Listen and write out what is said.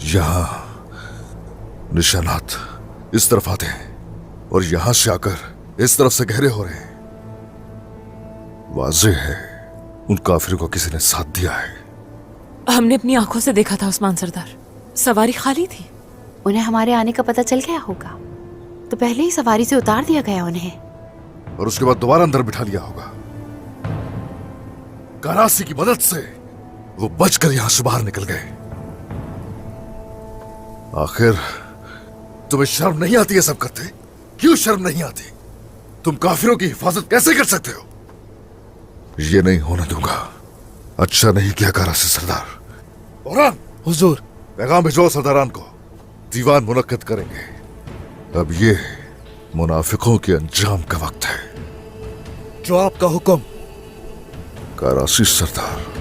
यहाँ निशानात इस तरफ आते हैं और यहां से आकर इस तरफ से गहरे हो रहे हैं। वाज़ेह है उन काफिरों को किसी ने साथ दिया है। हमने अपनी आंखों से देखा था उस्मान सरदार, सवारी खाली थी। उन्हें हमारे आने का पता चल गया होगा तो पहले ही सवारी से उतार दिया गया उन्हें, और उसके बाद दोबारा अंदर बिठा लिया होगा। करासी की मदद से वो बचकर यहां से बाहर निकल गए। आखिर तुम्हें शर्म नहीं आती ये सब करते? क्यों शर्म नहीं आती? तुम काफिरों की हिफाजत कैसे कर सकते हो? ये नहीं होने दूंगा। अच्छा नहीं किया करासी सरदार। बहरान हुजूर, पैगाम भिजवाओ सरदारान को, दीवान मुनक्कद करेंगे। अब ये मुनाफिकों के अंजाम का वक्त है। जो आपका हुक्म। करासी सरदार।